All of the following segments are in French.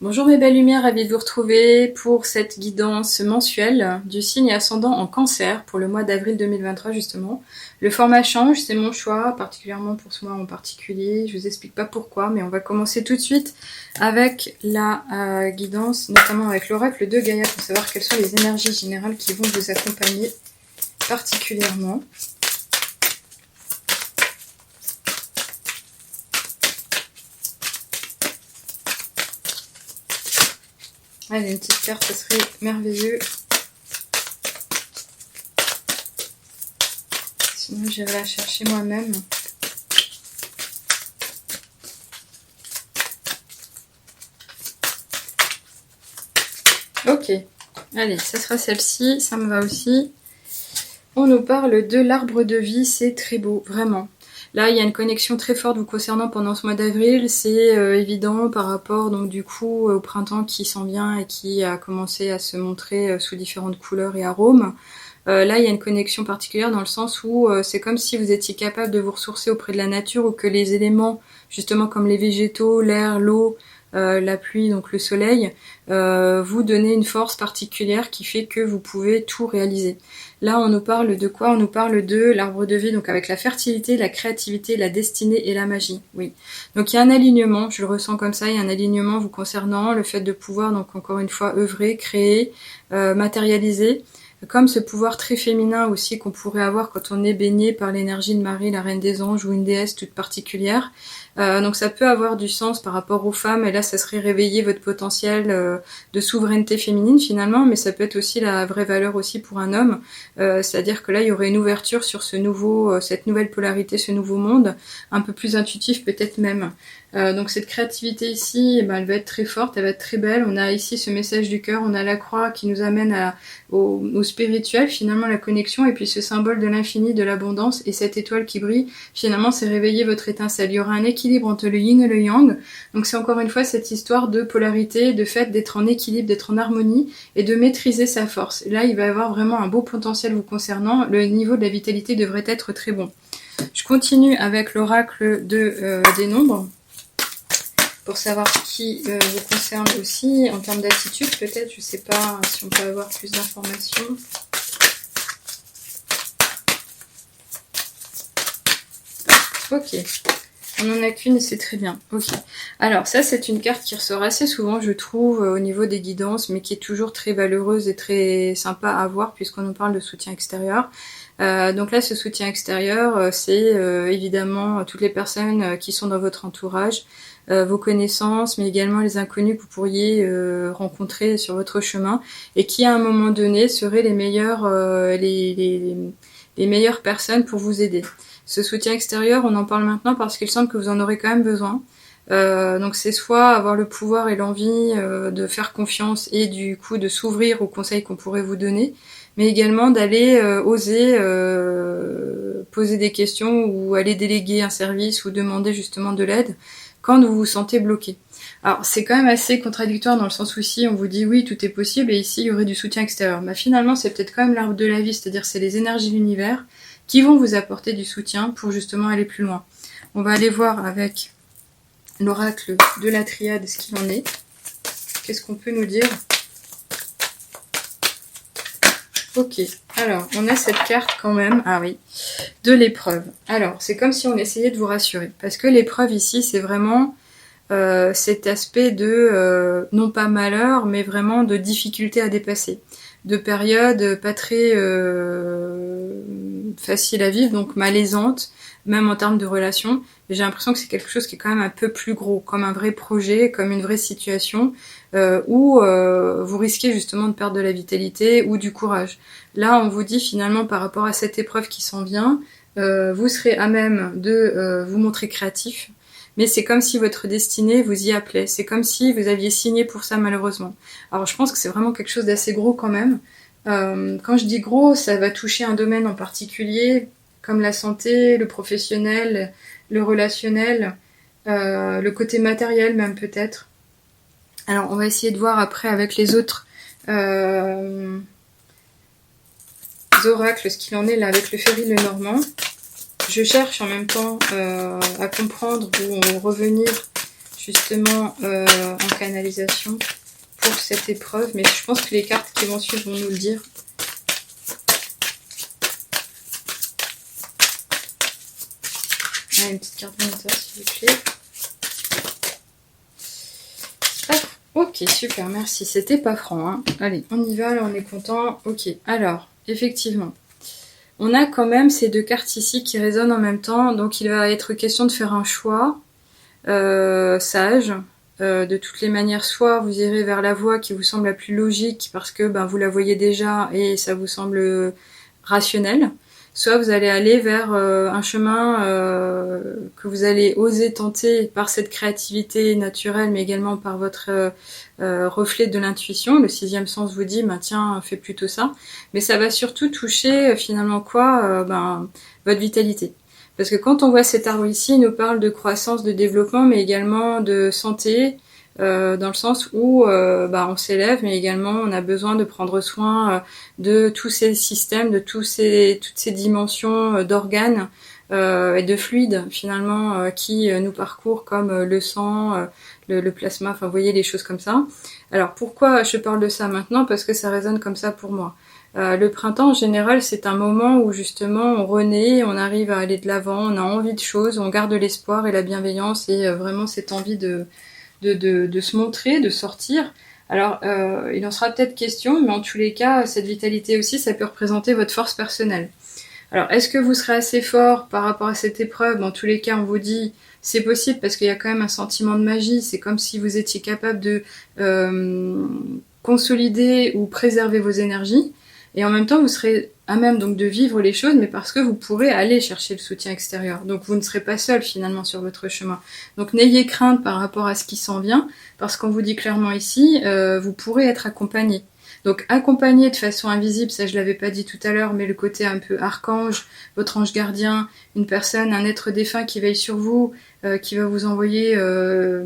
Bonjour mes belles lumières, ravie de vous retrouver pour cette guidance mensuelle du signe ascendant en Cancer pour le mois d'avril 2023 justement. Le format change, c'est mon choix, particulièrement pour ce mois en particulier. Je vous explique pas pourquoi, mais on va commencer tout de suite avec la guidance, notamment avec l'oracle de Gaïa pour savoir quelles sont les énergies générales qui vont vous accompagner particulièrement. Allez, une petite carte, ça serait merveilleux. Sinon, j'irai la chercher moi-même. Ok, allez, ça sera celle-ci, ça me va aussi. On nous parle de l'arbre de vie, c'est très beau, vraiment. Là, il y a une connexion très forte vous concernant pendant ce mois d'avril. C'est évident par rapport, donc du coup, au printemps qui s'en vient et qui a commencé à se montrer sous différentes couleurs et arômes. Là, il y a une connexion particulière dans le sens où c'est comme si vous étiez capable de vous ressourcer auprès de la nature ou que les éléments, justement comme les végétaux, l'air, l'eau, la pluie, donc le soleil, vous donnez une force particulière qui fait que vous pouvez tout réaliser. Là, on nous parle de quoi? On nous parle de l'arbre de vie, donc avec la fertilité, la créativité, la destinée et la magie. Oui. Donc il y a un alignement, je le ressens comme ça, il y a un alignement vous concernant, le fait de pouvoir, donc encore une fois, œuvrer, créer, matérialiser, comme ce pouvoir très féminin aussi qu'on pourrait avoir quand on est baigné par l'énergie de Marie, la reine des anges, ou une déesse toute particulière. Donc ça peut avoir du sens par rapport aux femmes, et là ça serait réveiller votre potentiel de souveraineté féminine finalement, mais ça peut être aussi la vraie valeur aussi pour un homme, c'est-à-dire que là il y aurait une ouverture sur ce nouveau, cette nouvelle polarité, ce nouveau monde, un peu plus intuitif peut-être même. Donc cette créativité ici, elle va être très forte, elle va être très belle. On a ici ce message du cœur, on a la croix qui nous amène au spirituel, finalement la connexion, et puis ce symbole de l'infini, de l'abondance, et cette étoile qui brille, finalement c'est réveiller votre étincelle. Il y aura un équilibre entre le yin et le yang, donc c'est encore une fois cette histoire de polarité, de fait d'être en équilibre, d'être en harmonie, et de maîtriser sa force. Et là il va y avoir vraiment un beau potentiel vous concernant, le niveau de la vitalité devrait être très bon. Je continue avec l'oracle des nombres, pour savoir ce qui vous concerne aussi, en termes d'attitude peut-être, je sais pas si on peut avoir plus d'informations. Ok, on n'en a qu'une et c'est très bien, ok. Alors ça c'est une carte qui ressort assez souvent je trouve au niveau des guidances, mais qui est toujours très valeureuse et très sympa à voir puisqu'on nous parle de soutien extérieur. Donc là ce soutien extérieur c'est évidemment toutes les personnes qui sont dans votre entourage, vos connaissances, mais également les inconnus que vous pourriez rencontrer sur votre chemin et qui à un moment donné seraient les meilleures, les meilleures personnes pour vous aider. Ce soutien extérieur, on en parle maintenant parce qu'il semble que vous en aurez quand même besoin. Donc c'est soit avoir le pouvoir et l'envie de faire confiance et du coup de s'ouvrir aux conseils qu'on pourrait vous donner, mais également d'aller oser poser des questions ou aller déléguer un service ou demander justement de l'aide quand vous vous sentez bloqué. Alors c'est quand même assez contradictoire dans le sens où ici on vous dit oui tout est possible et ici il y aurait du soutien extérieur. Mais finalement c'est peut-être quand même l'arbre de la vie, c'est-à-dire c'est les énergies de l'univers qui vont vous apporter du soutien pour justement aller plus loin. On va aller voir avec l'oracle de la triade ce qu'il en est. Qu'est-ce qu'on peut nous dire? Ok, alors on a cette carte quand même, ah oui, de l'épreuve. Alors c'est comme si on essayait de vous rassurer, parce que l'épreuve ici c'est vraiment cet aspect de, non pas malheur, mais vraiment de difficulté à dépasser, de période pas très facile à vivre, donc malaisante, même en termes de relations. J'ai l'impression que c'est quelque chose qui est quand même un peu plus gros, comme un vrai projet, comme une vraie situation, où vous risquez justement de perdre de la vitalité ou du courage. Là, on vous dit finalement par rapport à cette épreuve qui s'en vient, vous serez à même de vous montrer créatif, mais c'est comme si votre destinée vous y appelait. C'est comme si vous aviez signé pour ça malheureusement. Alors je pense que c'est vraiment quelque chose d'assez gros quand même. Quand je dis gros, ça va toucher un domaine en particulier, comme la santé, le professionnel, le relationnel, le côté matériel même peut-être. Alors on va essayer de voir après avec les autres oracles ce qu'il en est là avec le Ferry le Normand. Je cherche en même temps à comprendre ou revenir justement en canalisation pour cette épreuve. Mais je pense que les cartes qui vont suivre vont nous le dire. Ah, une petite carte moniteur s'il vous plaît. Ok, super, merci. C'était pas franc, hein. Allez, on y va, là on est content. Ok, alors, effectivement, on a quand même ces deux cartes ici qui résonnent en même temps. Donc il va être question de faire un choix sage. De toutes les manières, soit vous irez vers la voie qui vous semble la plus logique parce que vous la voyez déjà et ça vous semble rationnel. Soit vous allez aller vers un chemin que vous allez oser tenter par cette créativité naturelle, mais également par votre reflet de l'intuition. Le sixième sens vous dit, tiens, fais plutôt ça. Mais ça va surtout toucher finalement quoi votre vitalité. Parce que quand on voit cet arbre ici, il nous parle de croissance, de développement, mais également de santé, dans le sens où on s'élève, mais également on a besoin de prendre soin de tous ces systèmes, de toutes ces dimensions d'organes et de fluides finalement qui nous parcourent comme le sang, le plasma, enfin vous voyez les choses comme ça. Alors pourquoi je parle de ça maintenant? Parce que ça résonne comme ça pour moi. Le printemps en général c'est un moment où justement on renaît, on arrive à aller de l'avant, on a envie de choses, on garde l'espoir et la bienveillance et vraiment cette envie de se montrer, de sortir. Alors, il en sera peut-être question, mais en tous les cas, cette vitalité aussi, ça peut représenter votre force personnelle. Alors, est-ce que vous serez assez fort par rapport à cette épreuve? En tous les cas, on vous dit, c'est possible parce qu'il y a quand même un sentiment de magie. C'est comme si vous étiez capable de consolider ou préserver vos énergies. Et en même temps, vous serez à même donc de vivre les choses, mais parce que vous pourrez aller chercher le soutien extérieur. Donc vous ne serez pas seul finalement sur votre chemin. Donc n'ayez crainte par rapport à ce qui s'en vient, parce qu'on vous dit clairement ici, vous pourrez être accompagné. Donc accompagné de façon invisible, ça je l'avais pas dit tout à l'heure, mais le côté un peu archange, votre ange gardien, une personne, un être défunt qui veille sur vous, qui va vous envoyer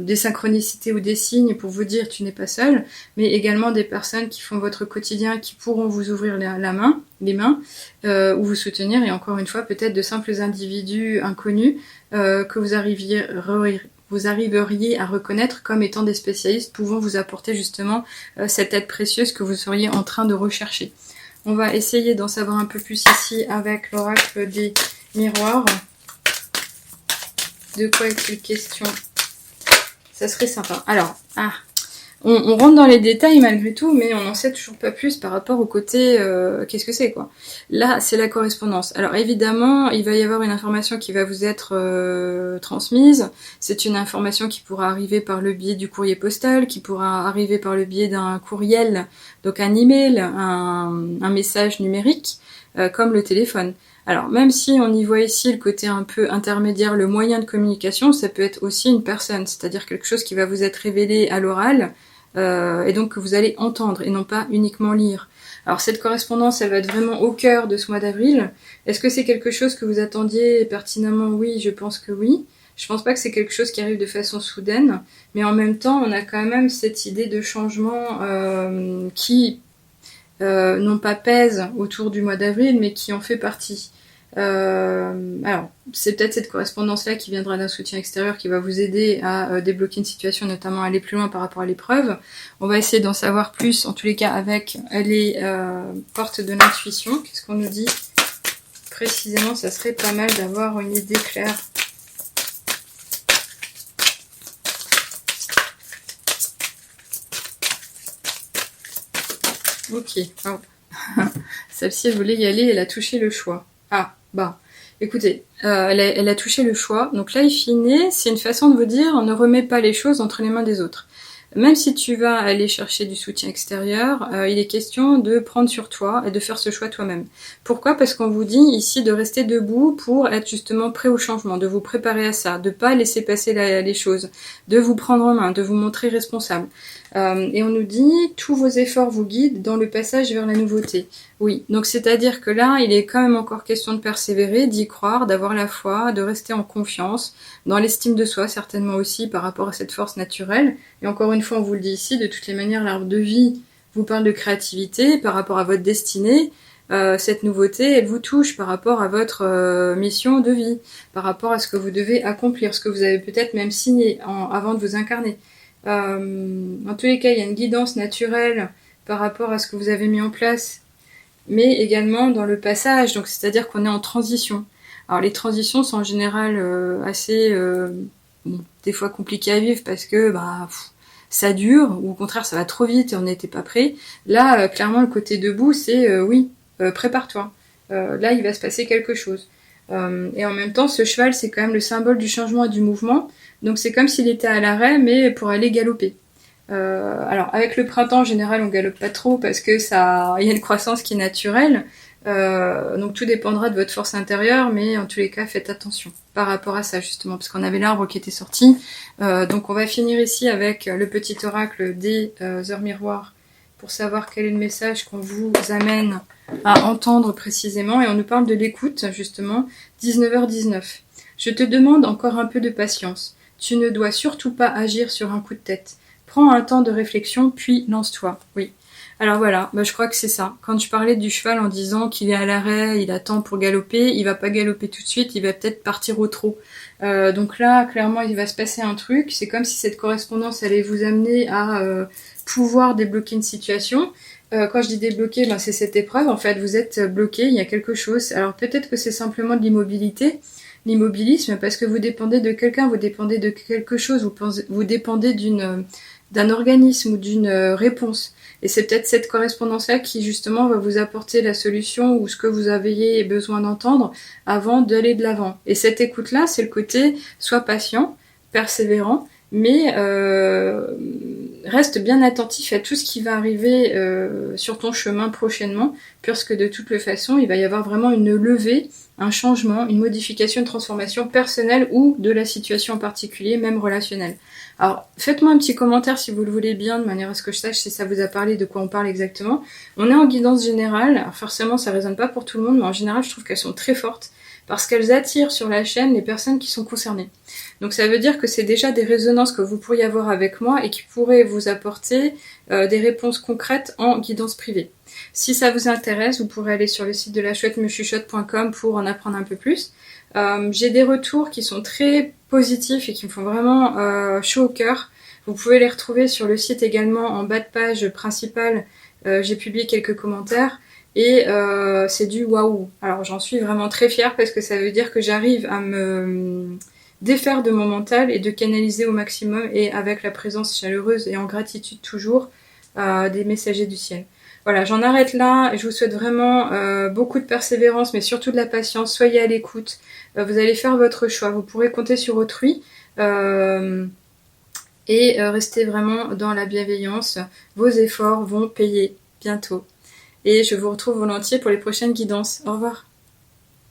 des synchronicités ou des signes pour vous dire tu n'es pas seul, mais également des personnes qui font votre quotidien, qui pourront vous ouvrir les mains, ou vous soutenir, et encore une fois peut-être de simples individus inconnus que vous arriveriez à reconnaître comme étant des spécialistes pouvant vous apporter justement cette aide précieuse que vous seriez en train de rechercher. On va essayer d'en savoir un peu plus ici avec l'oracle des miroirs. De quoi est-il question? Ça serait sympa. Alors, on rentre dans les détails malgré tout, mais on n'en sait toujours pas plus par rapport au côté qu'est-ce que c'est quoi. Là, c'est la correspondance. Alors évidemment, il va y avoir une information qui va vous être transmise. C'est une information qui pourra arriver par le biais du courrier postal, qui pourra arriver par le biais d'un courriel, donc un email, un message numérique, comme le téléphone. Alors, même si on y voit ici le côté un peu intermédiaire, le moyen de communication, ça peut être aussi une personne, c'est-à-dire quelque chose qui va vous être révélé à l'oral, et donc que vous allez entendre, et non pas uniquement lire. Alors, cette correspondance, elle va être vraiment au cœur de ce mois d'avril. Est-ce que c'est quelque chose que vous attendiez pertinemment? Oui, je pense que oui. Je pense pas que c'est quelque chose qui arrive de façon soudaine, mais en même temps, on a quand même cette idée de changement qui... non pas pèse autour du mois d'avril, mais qui en fait partie. Alors, c'est peut-être cette correspondance-là qui viendra d'un soutien extérieur qui va vous aider à débloquer une situation, notamment aller plus loin par rapport à l'épreuve. On va essayer d'en savoir plus, en tous les cas, avec les portes de l'intuition. Qu'est-ce qu'on nous dit précisément? Ça serait pas mal d'avoir une idée claire. Ok, celle-ci elle voulait y aller, elle a touché le choix. Écoutez, elle a touché le choix. Donc là, c'est une façon de vous dire, on ne remet pas les choses entre les mains des autres. Même si tu vas aller chercher du soutien extérieur, il est question de prendre sur toi et de faire ce choix toi-même. Pourquoi? Parce qu'on vous dit ici de rester debout pour être justement prêt au changement, de vous préparer à ça, de pas laisser passer les choses, de vous prendre en main, de vous montrer responsable. Et on nous dit, tous vos efforts vous guident dans le passage vers la nouveauté. Oui, donc c'est-à-dire que là, il est quand même encore question de persévérer, d'y croire, d'avoir la foi, de rester en confiance, dans l'estime de soi certainement aussi par rapport à cette force naturelle. Et encore une fois, on vous le dit ici, de toutes les manières, l'arbre de vie vous parle de créativité par rapport à votre destinée. cette nouveauté, elle vous touche par rapport à votre mission de vie, par rapport à ce que vous devez accomplir, ce que vous avez peut-être même signé avant de vous incarner. En tous les cas, il y a une guidance naturelle par rapport à ce que vous avez mis en place, mais également dans le passage, donc c'est-à-dire qu'on est en transition. Alors les transitions sont en général assez, bon, des fois compliquées à vivre parce que ça dure, ou au contraire ça va trop vite et on n'était pas prêt. Là, clairement, le côté debout, c'est oui, prépare-toi. Là, il va se passer quelque chose. Et en même temps, ce cheval, c'est quand même le symbole du changement et du mouvement. Donc c'est comme s'il était à l'arrêt, mais pour aller galoper. Alors avec le printemps, en général, on galope pas trop parce que il y a une croissance qui est naturelle. Donc tout dépendra de votre force intérieure, mais en tous les cas, faites attention par rapport à ça justement, parce qu'on avait l'arbre qui était sorti. Donc on va finir ici avec le petit oracle des heures miroirs pour savoir quel est le message qu'on vous amène à entendre précisément. Et on nous parle de l'écoute justement, 19h19. Je te demande encore un peu de patience. Tu ne dois surtout pas agir sur un coup de tête. Prends un temps de réflexion, puis lance-toi. Oui. Alors voilà, je crois que c'est ça. Quand je parlais du cheval en disant qu'il est à l'arrêt, il attend pour galoper, il va pas galoper tout de suite, il va peut-être partir au trot. Donc là, clairement, il va se passer un truc. C'est comme si cette correspondance allait vous amener à pouvoir débloquer une situation. Quand je dis débloquer, c'est cette épreuve. En fait, vous êtes bloqué, il y a quelque chose. Alors peut-être que c'est simplement de l'immobilité, l'immobilisme, parce que vous dépendez de quelqu'un, vous dépendez de quelque chose, vous dépendez d'un organisme ou d'une réponse. Et c'est peut-être cette correspondance-là qui justement va vous apporter la solution ou ce que vous aviez besoin d'entendre avant d'aller de l'avant. Et cette écoute-là, c'est le côté sois patient, persévérant, mais reste bien attentif à tout ce qui va arriver sur ton chemin prochainement, puisque de toute façon, il va y avoir vraiment une levée, un changement, une modification, une transformation personnelle ou de la situation en particulier, même relationnelle. Alors, faites-moi un petit commentaire si vous le voulez bien, de manière à ce que je sache si ça vous a parlé, de quoi on parle exactement. On est en guidance générale, alors forcément ça résonne pas pour tout le monde, mais en général je trouve qu'elles sont très fortes, parce qu'elles attirent sur la chaîne les personnes qui sont concernées. Donc ça veut dire que c'est déjà des résonances que vous pourriez avoir avec moi et qui pourraient vous apporter des réponses concrètes en guidance privée. Si ça vous intéresse, vous pourrez aller sur le site de lachouettemechuchote.com pour en apprendre un peu plus. J'ai des retours qui sont très positifs et qui me font vraiment chaud au cœur. Vous pouvez les retrouver sur le site également en bas de page principale. J'ai publié quelques commentaires et c'est du waouh. Alors j'en suis vraiment très fière parce que ça veut dire que j'arrive à me défaire de mon mental et de canaliser au maximum et avec la présence chaleureuse et en gratitude toujours des messagers du ciel. Voilà, j'en arrête là. Je vous souhaite vraiment beaucoup de persévérance, mais surtout de la patience. Soyez à l'écoute. Vous allez faire votre choix. Vous pourrez compter sur autrui et rester vraiment dans la bienveillance. Vos efforts vont payer bientôt. Et je vous retrouve volontiers pour les prochaines guidances. Au revoir.